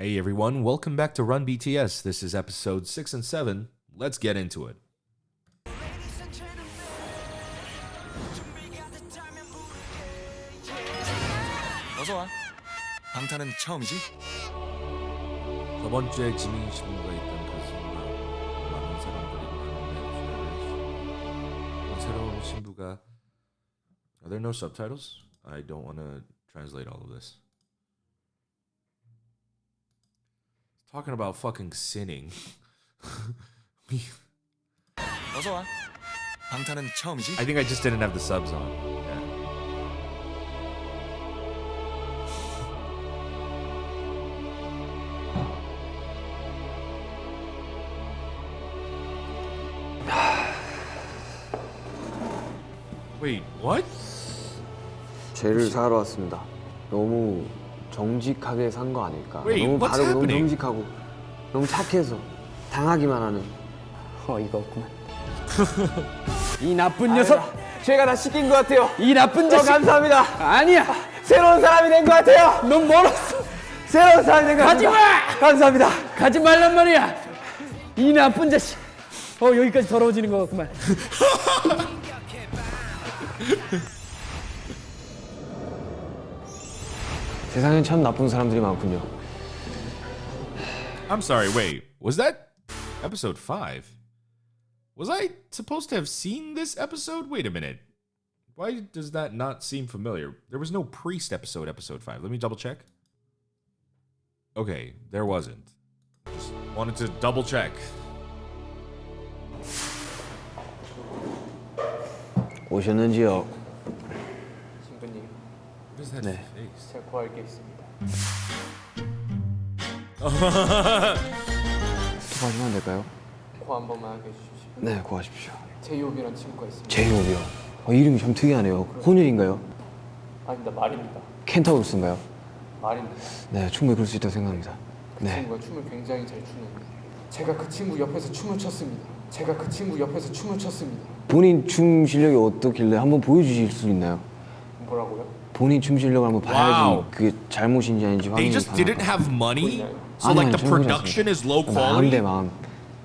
Hey everyone, welcome back to Run BTS. This is episode 6 and 7. Let's get into it. 어서 와. 방탄은 처음이지? 저번 주에 지민 신부가 있던 그 순간 많은 사람들이 많은데 새로운 신부가 Are there no subtitles? I don't want to translate all of this. Talking about fucking sinning. 어서 와. 방탄은 처음이지? I think I just didn't have the subs on. Yeah. Wait, what? 죄를 사러 왔습니다. 너무 정직하게 산 거 아닐까? Wait, 너무 what's 바르고 너무 happening? 정직하고 너무 착해서 당하기만 하는. 이거 없구만. 이 나쁜 녀석! 제가 다 시킨 것 같아요. 이 나쁜 자식! 감사합니다. 아니야! 새로운 사람이 된 것 같아요. 넌 멀었어! 새로운 사람이 된 것 같아요. 가지마! 감사합니다. 가지 말란 말이야! 이 나쁜 자식! 여기까지 더러워지는 것 같구만. 세상엔 참 나쁜 사람들이 많군요. I'm sorry, wait. Was that episode 5? Was I supposed to have seen this episode? Wait a minute. Why does that not seem familiar? There was no priest episode 5. Let me double check. Okay, there wasn't. Just wanted to double check. 오셨는지요? 신부님, What is that 네. face? 제가 구할 게 있습니다. 수고하시면 안 될까요? 코 한 번만 하게 해주십시오. 네, 구하십시오. 제이홉이라는 친구가 있습니다. 제이홉이요. 이름이 참 특이하네요. 혼혈인가요? 아닙니다. 말입니다. 켄타우루스인가요? 말입니다. 네, 충분히 그럴 수 있다고 생각합니다. 그 네. 친구가 춤을 굉장히 잘 추는데 제가 그 친구 옆에서 춤을 췄습니다. 제가 그 친구 옆에서 춤을 췄습니다. 본인 춤 실력이 어떻길래 한번 보여주실 수 있나요? 뭐라고요? 본인 춤 실력을 한번 봐야지 Wow. 그게 잘못인지 아닌지 They 확인이 just didn't 가능할 have money? So 아니, like 아니, the 충분히 production 않습니다. is low 마음 quality? 대 마음.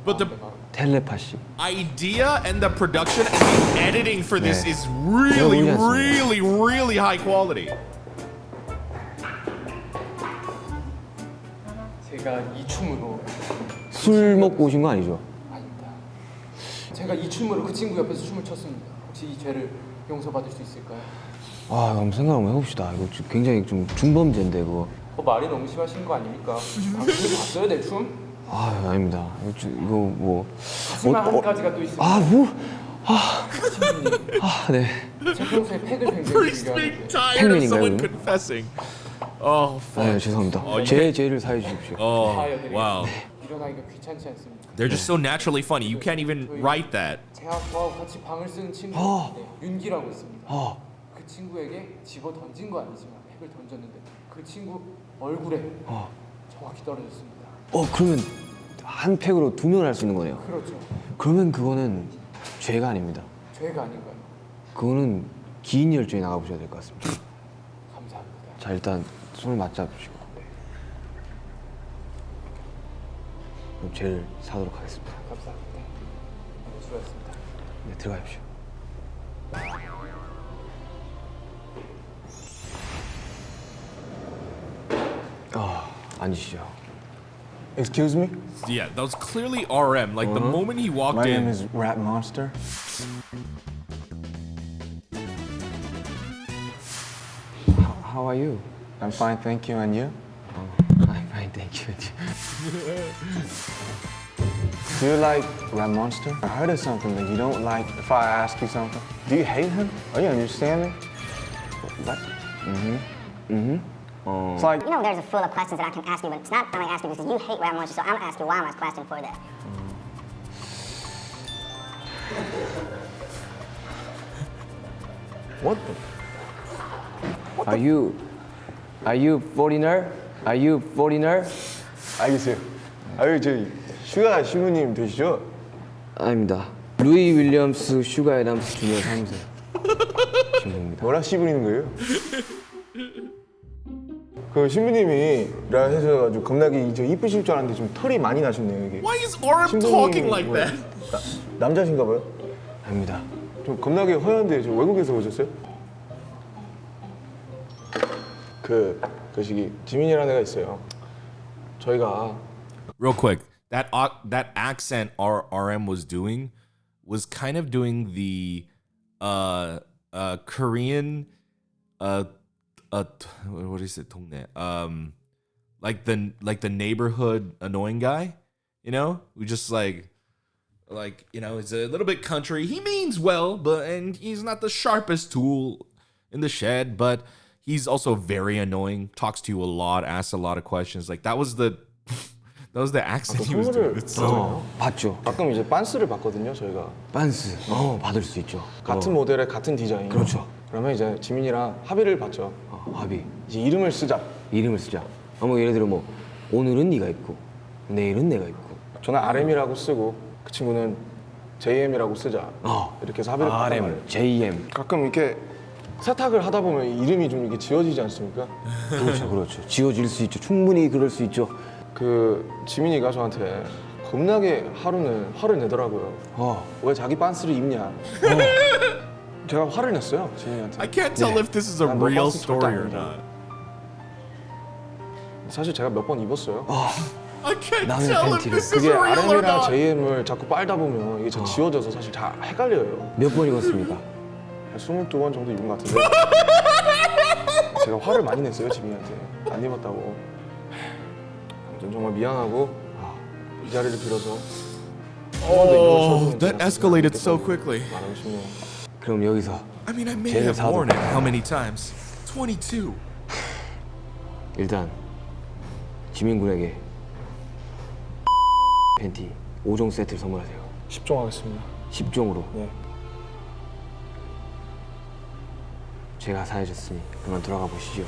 But the 텔레파시. idea and the production and the editing for this 네. is really, 그러지 않습니다. really, really high quality. 제가 이 춤으로 술 먹고 오신 거 아니죠? 아닙니다. 제가 이 춤으로 그 친구 옆에서 춤을 췄습니다. 혹시 이 죄를 용서받을 수 있을까요? 아, 한번 생각 한번 해봅시다. 이거 굉장히 좀 중범죄인데 그거. 말이 너무 심하신 거 아닙니까? 당신이 봤어요 내 춤? 아, 아닙니다. 이거 뭐. 하지만 한 가지가 또 있습니다. 아, 뭐? 신부님, 아, 네. 제 평소에 팩을 굉장히 Priest being 즐겨하는데 tired of someone 팬맨인가요, confessing. Oh, fuck. 아, 죄송합니다. 어, 제 죄를 사해 주십시오. Oh, 하여드리겠습니다. wow. 일어나기가 귀찮지 않습니다. They're just so naturally funny. You can't even write that. 제가 저하고 같이 방을 쓰는 친구가 있는데 윤기라고 있습니다. 아, 그 친구에게 집어 던진 거 아니지만 팩을 던졌는데 그 친구 얼굴에 정확히 떨어졌습니다. 그러면 한 팩으로 2명을 할 수 있는 거네요. 그렇죠. 그러면 그거는 죄가 아닙니다. 죄가 아닌가요? 그거는 기인 열조에 나가보셔야 될 것 같습니다. 감사합니다. 자, 일단 손을 맞잡으시고 그럼 죄를 사도록 하겠습니다. 감사합니다. 네, 수고하셨습니다. 네, 들어가십시오. 앉으시죠. Excuse me? Yeah, that was clearly RM. Like the moment he walked My in. name is Rat Monster. How are you? I'm fine, thank you. And you? I'm fine, thank you. Do you like Rat Monster? I heard of something that you don't like if I ask you something. Do you hate him? Are you understanding? What? It's like, You know, there's a full of questions that I can ask you, but it's not only asking because you hate Ram Monster, so I'm gonna ask you why am I question for that. what the? Are you foreigner? Are you foreigner? 알겠어요. 아유, 저희 슈가 신부님 되시죠? 아닙니다. 루이 윌리엄스 슈가 애담스 주니어 3세 신부입니다. 뭐라 씨 부리는 거예요? 그 신부님이라 해서가지고 겁나게 이제 이쁘실 줄 알았는데 좀 털이 많이 나셨네요 이게. Why is RM 신부님이 talking like 뭐야? that? 남자신가 봐요? 아닙니다. 좀 겁나게 허연데 저 외국에서 오셨어요? 그 시기 지민이라는 애가 있어요. 저희가 Real quick, that accent RM was doing was kind of doing the Korean what is it? 동네. Like the neighborhood annoying guy, you know? Who just like you know, he's a little bit country. He means well, and he's not the sharpest tool in the shed, but he's also very annoying. Talks to you a lot, asks a lot of questions. Like that was the accent he was doing. It's so 봤죠. 가끔 이제 빤스를 받거든요 저희가. 빤스. 받을 수 있죠. 같은 모델의 같은 디자인. 그렇죠. 그러면 이제 지민이랑 합의를 받죠. 합의. 이제 이름을 쓰자. 이름을 쓰자. 뭐 예를 들어 뭐 오늘은 네가 있고 내일은 내가 있고. 저는 RM이라고 쓰고 그 친구는 JM이라고 쓰자. 이렇게 해서 합의를 받단 말이에요. JM. 가끔 이렇게 세탁을 하다 보면 이름이 좀 이렇게 지워지지 않습니까? 그렇죠. 지워질 수 있죠. 충분히 그럴 수 있죠. 그 지민이가 저한테 겁나게 하루는 화를 내더라고요. 왜 자기 빤스를 입냐? 제가 화를 냈어요 지민이한테. I can't tell if this is a 난 너 real 빤스 절대 story 안 or 입는다. not. 사실 제가 몇 번 입었어요. I can't 나는 tell if 팬티를- this is 그게 real or RM이랑 not. JM을 자꾸 빨다 보면 이게 잘 지워져서 사실 잘 헷갈려요. 몇 번 읽었습니까? 한 22번 정도 입은 것 같은데 제가 화를 많이 냈어요 지민이한테 안 입었다고. 아무튼 정말 미안하고 이 자리를 빌어서 Oh, that escalated so quickly. 말하고 싶네요. 그럼 여기서 I mean, I may 쟤를 have 사도- worn it how many times? 22. 일단 지민 군에게 팬티 5종 세트를 선물하세요. 10종 하겠습니다. 10종으로. 네. 제가 사해줬으니 그만 돌아가 보시죠.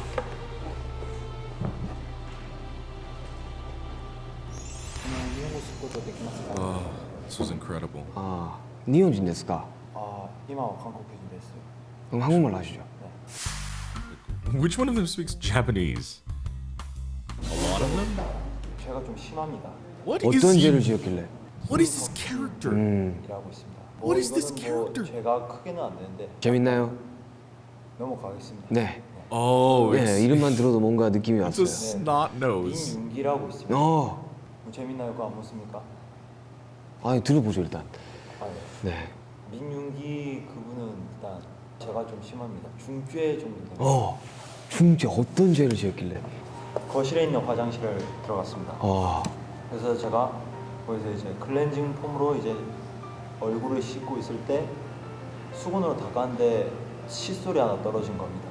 This was incredible. 니혼진ですか? 今は韓国人です。 그럼 한국말로 하시죠. Which one of them speaks Japanese? A lot of them? 제가 좀 심합니다. What is 어떤 죄를 he? 지었길래? What is this character? 일하고 있습니다. What is this 이거는 character? 제가 크게는 안 되는데 재밌나요? 넘어가겠습니다. 네. Oh, 네, it's, 이름만 들어도 뭔가 느낌이 it's a 왔어요. snot nose. 민윤기라고 있습니다. 재밌나요? 그거 안 묻습니까? 아니 들어보죠 일단. 아, 네. 네. 민윤기 그분은 일단 제가 좀 심합니다. 중죄 정도 됩니다. 중죄 어떤 죄를 지었길래? 거실에 있는 화장실을 들어갔습니다. 그래서 제가 거기서 이제 클렌징 폼으로 이제 얼굴을 씻고 있을 때 수건으로 닦았는데 칫솔이 하나 떨어진 겁니다.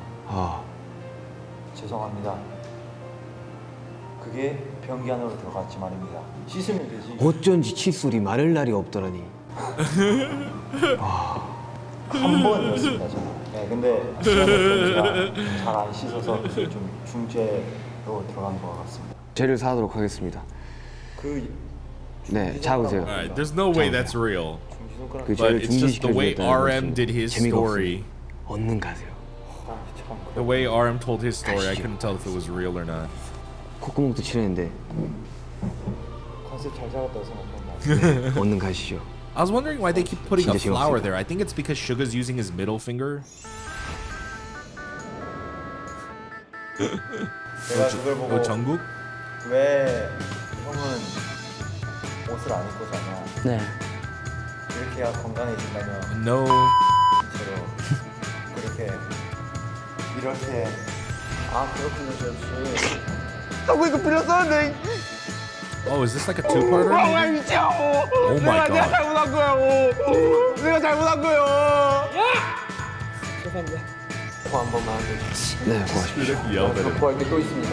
죄송합니다. 그게 변기 안으로 들어갔지 말입니다. 씻으면 되지. 어쩐지 칫솔이 마를 날이 없더라니. 한 번이었습니다, 저는. 네, 근데 제가 잘 안 씻어서 좀 중죄로 들어간 것 같습니다. 죄를 사하도록 하겠습니다. 그 네, 잡으세요. Alright, there's no way that's real. 중지손가락 그 But 죄를 it's just the way 중지시켜주겠다는 RM did his 재미가 story. 없으니 얼른 가세요. 참 The way RM told his story, I couldn't tell if it was real or not. 콧구멍도 칠했는데 컨셉 잘 잡았다고 생각합니다. 얼른 가시죠. I was wondering why they keep putting a 진짜 flower 재밌었어요. there. I think it's because Suga's using his middle finger. 제가 그걸 보고 Oh, 정국? 왜 형은 옷을 안 입고 자냐? 네. 이렇게 해야 건강해진다면 No. 저로 그렇게 이렇게 그렇군요, 좋지. Oh, is this like a two-parter? maybe? Oh my god. 한 번만 해주세요. 네, 고맙습니다. Yelled at him. 구할 게 또 있습니다.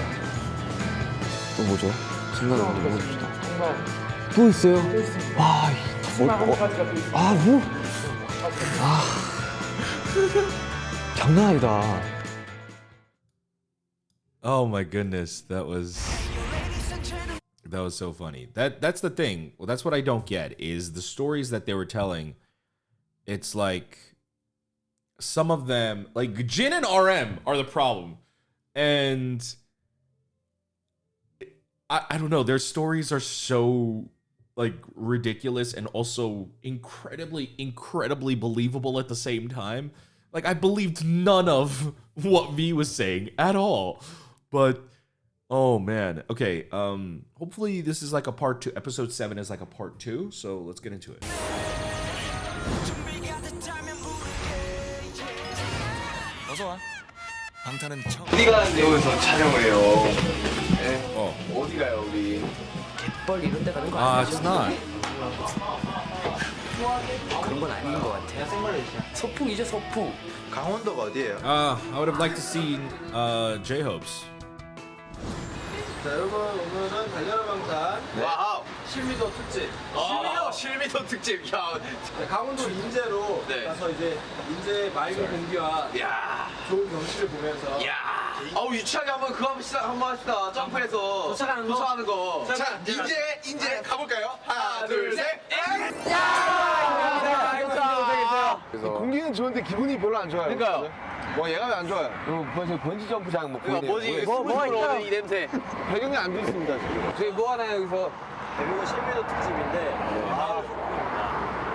또 뭐죠? 생각을 한번 해봅시다. 정말 또 있어요? 또 있습니다. 뭐, 한 가지가 또 있습니다. 뭐? 장난 아니다. Oh my goodness, that was so funny. That's the thing. Well, that's what I don't get is the stories that they were telling. It's like some of them, like Jin and RM, are the problem, and I don't know. Their stories are so like ridiculous and also incredibly believable at the same time. Like I believed none of what V was saying at all. But oh man. Okay. Hopefully this is like a part 2. Episode 7 is like a part 2. So let's get into it. 어서 와. 방탄은 처음. 어디 가는데 여기서 촬영해요? Oh. 어디 가요 우리? 뻘 이런 데 가는 거 Ah, 아니야? it's not. 그런 건 아닌 것 같아. 소풍이죠, 소풍. 강원도가 어디예요? I would have liked to see J-Hope's. 자 여러분 오늘은 달려라 방탄 와우 실미도 특집 실미도 특집 야 강원도 인제로 가서 이제 인제 맑은 공기와 좋은 경치를 보면서 어우 유치하게 한번 그거 한번 합시다 점프해서 도착하는 거 자 인제 가볼까요? 하나 둘셋 공기는 좋은데 기분이 별로 안 좋아요. 그러니까요. 와 얘가 왜 안 좋아요? 뭐지 번지 점프장 뭐 보이네요. 뭐가 있다. 이 냄새 배경이 안 좋습니다 지금. 저희 뭐 하나요 여기서 대부분 실미도 특집인데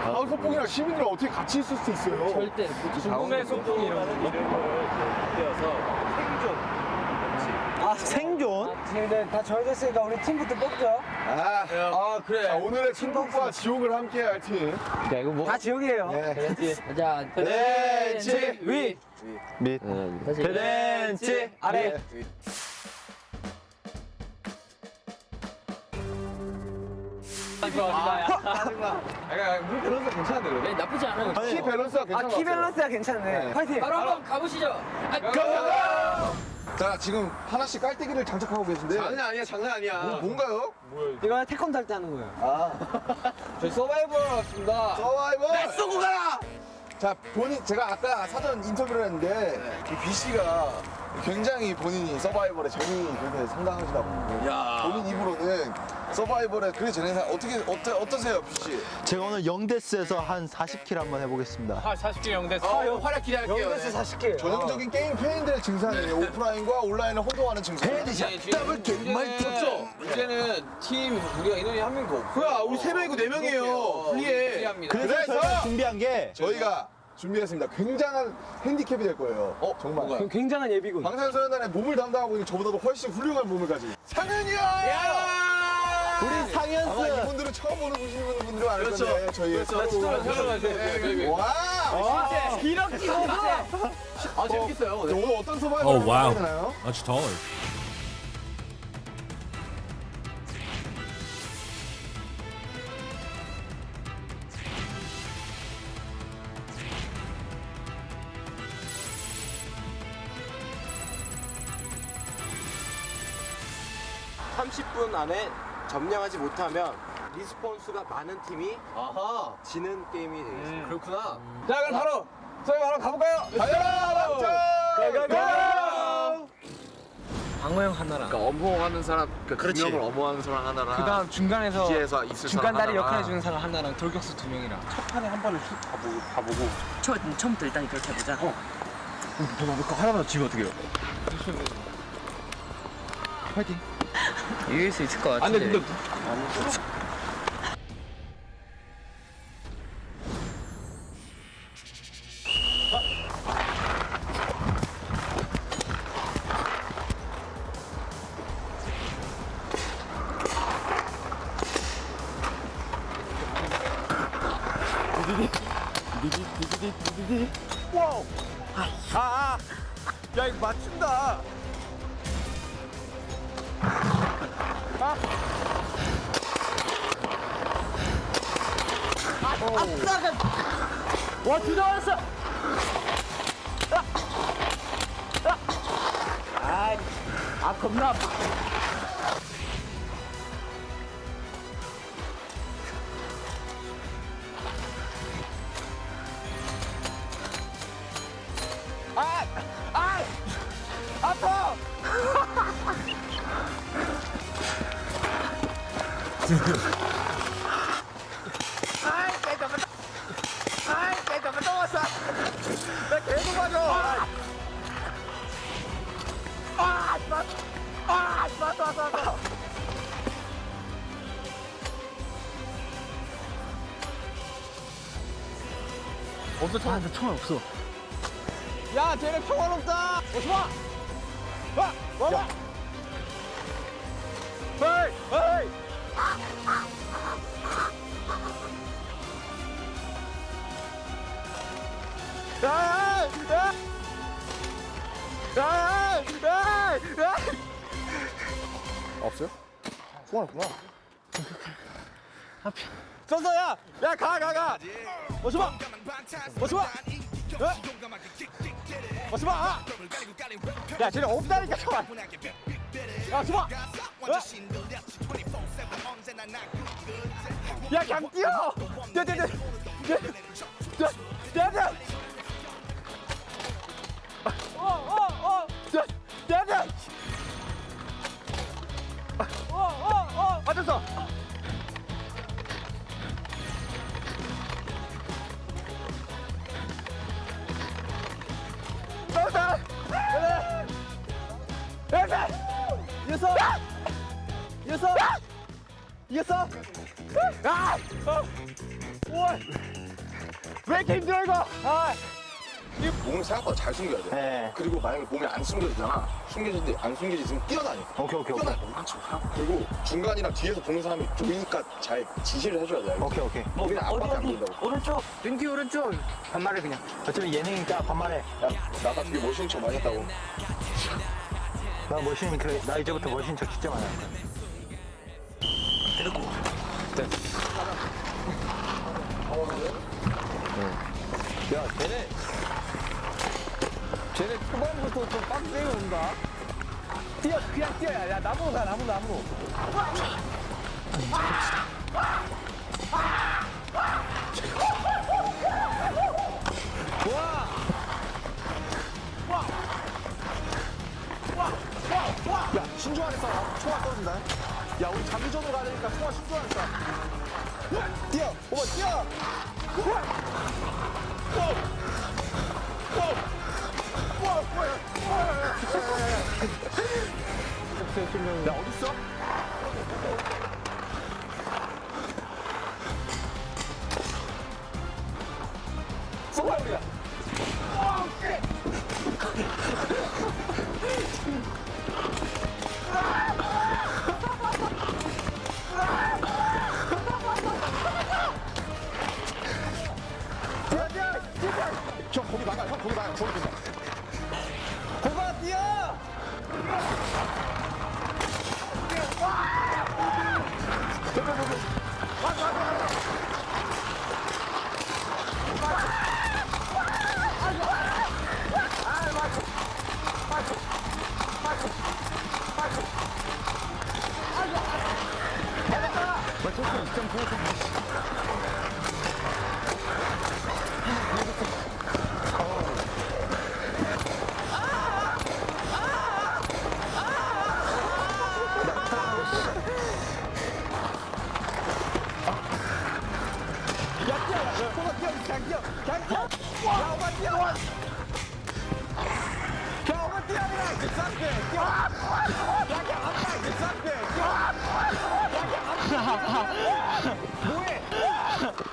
아우 소풍이랑 시민들은 어떻게 같이 있을 수 있어요? 절대. 궁금해 소풍이라는 이름을 띄어서 아 생존? 근데 다 정해졌으니까 우리 팀부터 뽑죠. 그래. 자, 오늘의 천국과 지옥을 함께할 팀. 다 지옥이에요. 네. 자, 벤치 위. 다시. 벤치 아래. 물 밸런스 괜찮은데 그래? 네, 나쁘지 않아요. 키 밸런스가 괜찮아. 키 밸런스가 괜찮네. 파이팅. 바로 한번 가보시죠. 자 지금 하나씩 깔때기를 장착하고 계신데. 장난 아니야 뭔가요? 이거 태권도 할 때 하는 거예요. 저희 서바이벌 왔습니다 서바이벌. 쏘고 가라 자 본인 제가 아까 사전 인터뷰를 했는데 이 B 씨가 굉장히 본인이 서바이벌에 정이 그렇게 상당하시다고. 본인 입으로는 서바이벌에 그게 전에 어떠세요 B 씨? 제가 오늘 영데스에서 한 40킬 한번 해보겠습니다. 40개 영대 활약 기대할게요 영대스 40개. 전형적인 게임 팬들의 증상이에요. 오프라인과 온라인을 혼동하는 증상. 더블 정말 좋죠 이제는 팀 우리가 인원이 한 명도 없어 뭐야 우리 3명이고 4명이에요. 불리해. 그래서 준비한 게 저희가 준비했습니다. 굉장한 핸디캡이 될 거예요. 정말. 그럼 굉장한 예비군. 방탄소년단의 몸을 담당하고 있는 저보다도 훨씬 훌륭한 몸을 가진 상현이야! 우리 상현스 아마 이분들은 처음 보시는 분들이 많을 건데 저희 와! 기럭지 아 재밌겠어요 오늘 어떤 서바이벌 Oh wow. 되나요? Much taller. 안에 점령하지 못하면 리스폰 수가 많은 팀이 지는 게임이 되겠습니다. 그렇구나. 자 그럼 바로 저희 바로 가볼까요? 달려라 방탄! 방어 형 하나랑. 그러니까 엄호하는 사람, 그렇지. 두 명을 엄호하는 사람 하나랑 그다음 중간에서 뒤에서 있을 중간 사람 다리 하나랑. 역할 해주는 사람 하나랑 돌격수 2명이랑. 처음부터 일단 그렇게 해보자. 하나만 지면 어떡해요? 이길 수 있을 것 같은데. 야 이거 맞춘다. 와, 두 나왔어. 겁나 아파. 없어 총. 나 총알 없어. 야, 쟤네 평화롭다. 오지 마. 와. 헤이. 없어요? 소환했구나. 쏘쏘 야, 가. 오지 마. 오지 마. 야, 쟤네 없다니까 정말. 야, 오지 마. 야, 그냥 뛰어. 뛰어. 맞았어. 이겼어. 왜 이렇게 힘들어 이거? 이게 몸을 생각보다 잘 숨겨야 돼. 네. 그리고 만약에 몸이 안 숨겨지잖아. 숨겨지는데 안 숨겨지면 뛰어다녀. 오케이. 그리고 중간이랑 뒤에서 보는 사람이 보이니까 잘 지시를 해줘야 돼. 오케이. 우리는 앞밖에 안 보인다고. 오른쪽. 왼뒤 오른쪽. 반말해 그냥. 어차피 예능이니까 반말해. 야, 나가 되게 멋있는 척 많이 했다고. 나 이제부터 멋있는 척 진짜 많이 할 거야. 야, 쟤네 초반부터 좀 빡세게 온다. 그냥 뛰어야. 야, 나무로 가, 나무로. 야, 신중하게 싸워. 총알 떨어진다. 야, 우리 장기전으로 가야 되니까 총알 신중하게 싸워. 뛰어! 오빠, 뛰어! 야, 어딨어? 쏘아 우리야. 형 거기 나가. 저기 된다. 고가 뛰어!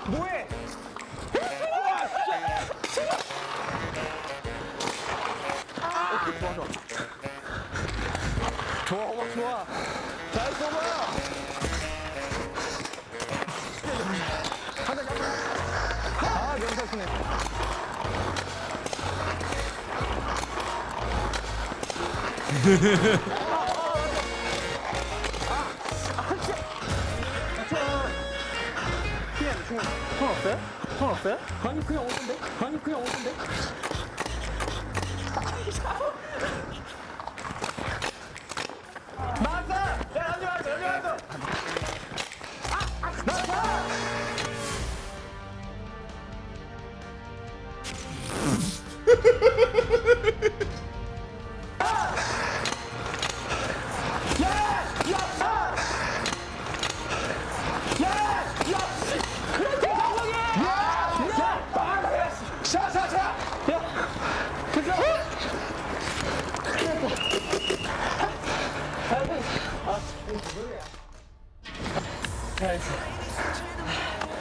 뭐해? 좋아. 잘 쏘봐. 명사 쓰네. 총 없어요? 아니 그냥 오는데? 나왔다! 야 여기 왔어! 나왔다!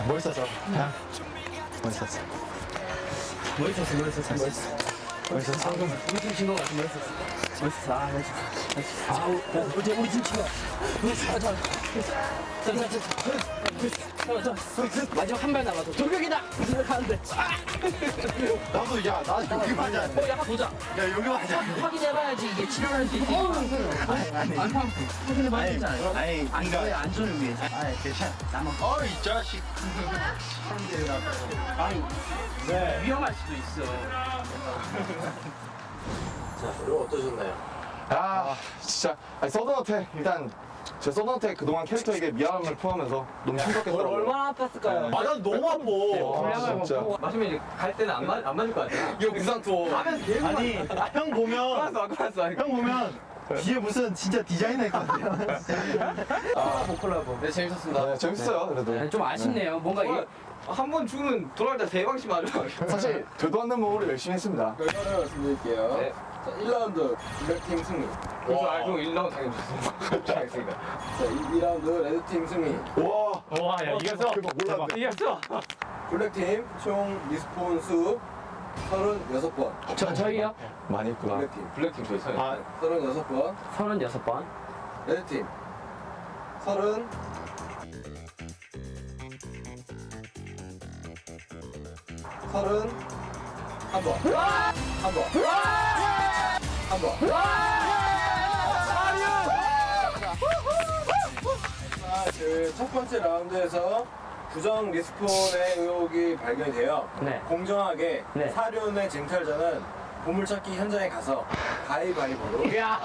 멋있었어. 멋있었어. 멋있었어. 우리 팀 친구 같은 멋있었어. 멋있었어. 아, 멋있었어. 아, 우리 팀 친구. 멋있었어. 마지막 한 발 남았어. 돌격이다. 하는데. 나도 야, 나 여기 맞아. 약간 보자. 야, 여기 맞아. 확인해봐야지 이게 치료할 수 있지. 아니, 확인해봐야 되잖아요. 아니, 인간의 안전을 위해서. 아니, 괜찮아. 나만. 이 자식. 아니, 위험할 수도 있어. 자, 그리고 어떠셨나요? 아 진짜 서든어택 일단 제 서든어택 그동안 캐릭터에게 미안함을 표하면서 너무 심각했더라고요. 얼마나 아팠을까요? 난 너무 아파. 진짜. 마시면 이제 갈 때는 안 맞을 것 같아. 이거 부산 투어. 하면 계속 아니, 형 보면. 알았어. 형 보면. 뒤에 무슨 진짜 디자이너 있거든요. 콜라보. 네, 재밌었습니다. 네, 재밌어요 그래도. 좀 아쉽네요. 뭔가 이게 한 번 죽으면 돌아갈 때 대방심 맞아. 사실 되도 않는 몸으로 열심히 했습니다. 결과를 말씀드릴게요. 네. 자, 1라운드 블랙팀 승리. 그래서 알고 1라운드 당연히 좋습니다. 자, 2라운드 레드팀 승리. 와, 야 이겨서 몰랐네. 이겼어. 블랙팀 총 리스폰 수 36번. 저희요? 많이 했구나. 블랙팀 저희 36번. 36번. 레드팀 30. 31번. 한 번. 한 번. 첫 번째 라운드에서 부정 리스폰의 의혹이 발견이 돼요. 네. 공정하게 네. 사륜의 쟁탈자는 보물찾기 현장에 가서 가위바위보로. 야.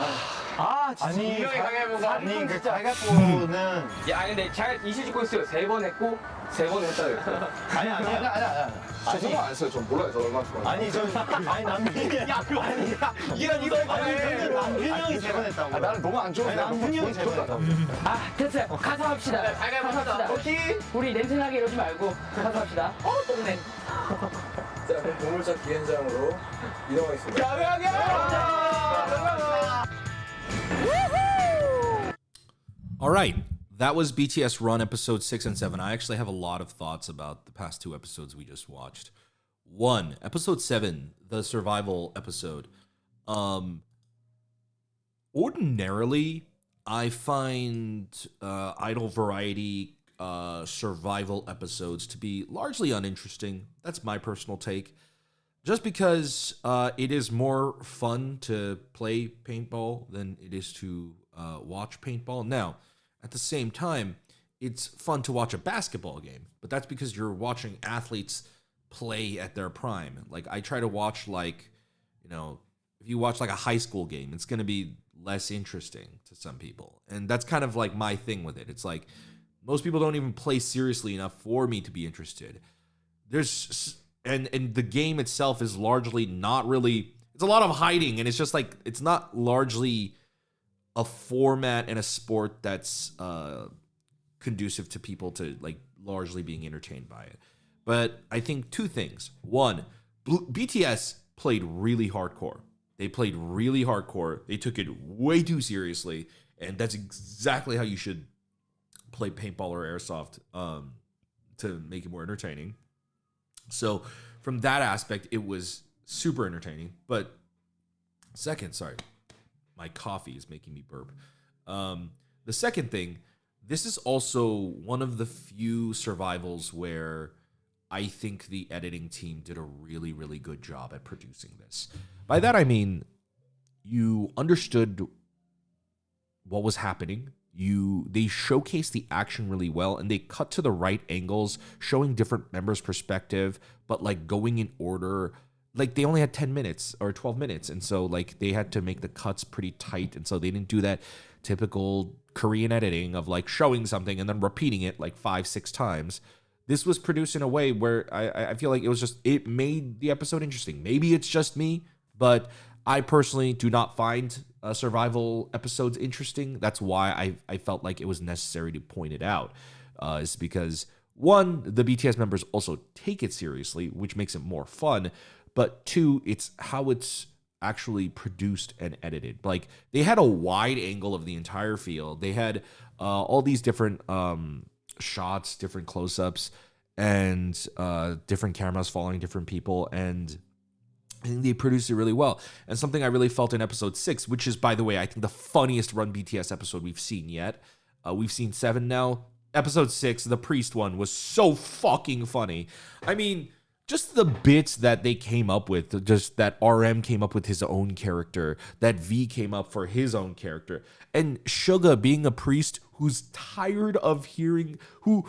아, 진짜 아니, 분명히 강해보고. 아니, 그 갈갈보는. 야, 근데 잘 이실 짓고 있어요. 3번 했고 3번 했다 그랬어요. 아니야. 저 저거 안 했어요. 전 몰라요. 저 얼마 좋아요. 아니, 남균이. 야, 그거 아니야. 남균이 형이 재건했다고. 나는 너무 안 좋은데. 남균이 형이 재건했다고. 아, 됐어요. 가서 합시다. 가서 합시다. 오케이. 우리 냄새나게 이러지 말고 가서 합시다. 똥냄. 자, 그럼 보물찾기 현장으로 이동하겠습니다. All right. That was BTS Run episode 6 and 7. I actually have a lot of thoughts about the past 2 episodes we just watched. 1, episode 7, the survival episode. Ordinarily, I find idol variety survival episodes to be largely uninteresting. That's my personal take. Just because it is more fun to play paintball than it is to watch paintball. Now, at the same time, it's fun to watch a basketball game, but that's because you're watching athletes play at their prime. Like, I try to watch, like, you know, if you watch like a high school game, it's going to be less interesting to some people. And that's kind of like my thing with it. It's like most people don't even play seriously enough for me to be interested. And the game itself is largely not really, it's a lot of hiding, and it's just like, it's not largely a format and a sport that's conducive to people to like largely being entertained by it. But I think 2 things. 1, BTS played really hardcore. They played really hardcore. They took it way too seriously, and that's exactly how you should play paintball or airsoft to make it more entertaining. So from that aspect, it was super entertaining. But second, sorry, my coffee is making me burp. The second thing, this is also one of the few survivals where I think the editing team did a really, really good job at producing this. By that, I mean, you understood what was happening. They showcased the action really well, and they cut to the right angles, showing different members' perspective, but like going in order. Like, they only had 10 minutes or 12 minutes, and so like they had to make the cuts pretty tight, and so they didn't do that typical Korean editing of like showing something and then repeating it like 5-6 times. This was produced in a way where I feel like it made the episode interesting. Maybe it's just me, but I personally do not find survival episodes interesting. That's why I felt like it was necessary to point it out. Is because 1, the BTS members also take it seriously, which makes it more fun. But 2, it's how it's actually produced and edited. Like, they had a wide angle of the entire field. They had all these different shots, different close-ups, and different cameras following different people, and I think they produced it really well. And something I really felt in episode 6, which is, by the way, I think the funniest Run BTS episode we've seen yet. We've seen 7 now. Episode 6, the priest one, was so fucking funny. I mean, just the bits that they came up with, just that RM came up with his own character, that V came up for his own character, and Suga being a priest who's tired of hearing, who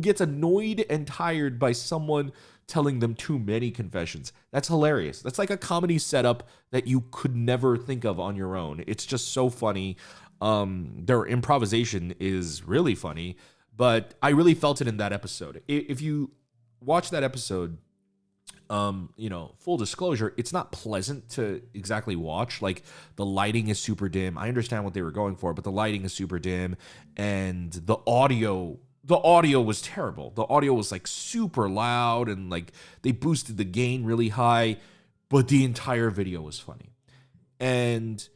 gets annoyed and tired by someone telling them too many confessions. That's hilarious. That's like a comedy setup that you could never think of on your own. It's just so funny. Their improvisation is really funny, but I really felt it in that episode. If you watch that episode, full disclosure, it's not pleasant to exactly watch. Like, the lighting is super dim. I understand what they were going for, but the lighting is super dim, and the audio was terrible. The audio was like super loud, and like they boosted the gain really high, but the entire video was funny. And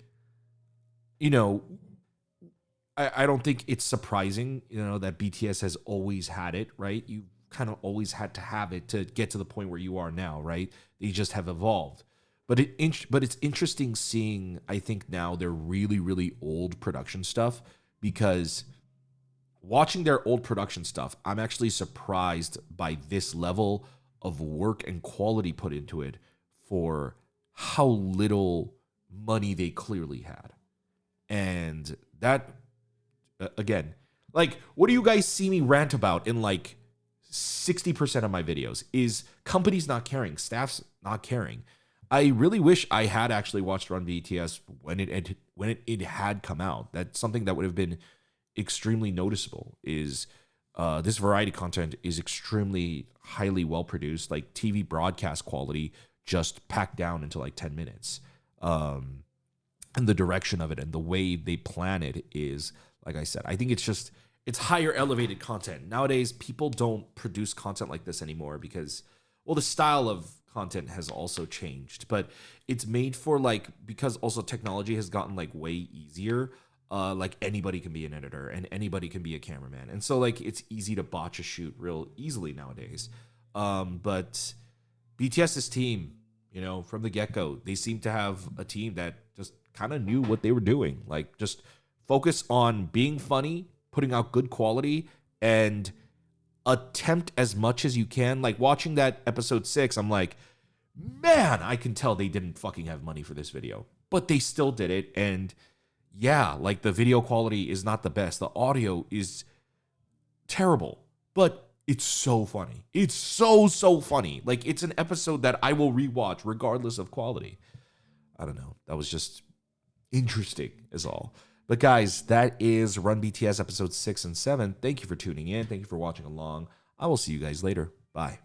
I don't think it's surprising, that BTS has always had it, right? You kind of always had to have it to get to the point where you are now, right? They just have evolved. But it's interesting seeing, I think, now their really, really old production stuff, because watching their old production stuff, I'm actually surprised by this level of work and quality put into it for how little money they clearly had. And that, again, like, what do you guys see me rant about in like 60% of my videos is companies not caring, staffs not caring. I really wish I had actually watched Run BTS when it had come out. That's something that would have been extremely noticeable. Is this variety content is extremely highly well produced, like TV broadcast quality, just packed down into like 10 minutes. And the direction of it and the way they plan it is, like I said, I think it's higher elevated content. Nowadays, people don't produce content like this anymore because, well, the style of content has also changed, but it's made for because also technology has gotten like way easier. Like anybody can be an editor and anybody can be a cameraman. And so like it's easy to botch a shoot real easily nowadays. But BTS's team, from the get-go, they seem to have a team that just kind of knew what they were doing. Like, just focus on being funny, putting out good quality, and attempt as much as you can. Like, watching that episode 6, I'm like, man, I can tell they didn't fucking have money for this video, but they still did it. And yeah, like, the video quality is not the best. The audio is terrible, but it's so funny. It's so funny. Like, it's an episode that I will rewatch regardless of quality. I don't know. That was just interesting is all. But guys, that is Run BTS episodes 6 and 7. Thank you for tuning in. Thank you for watching along. I will see you guys later. Bye.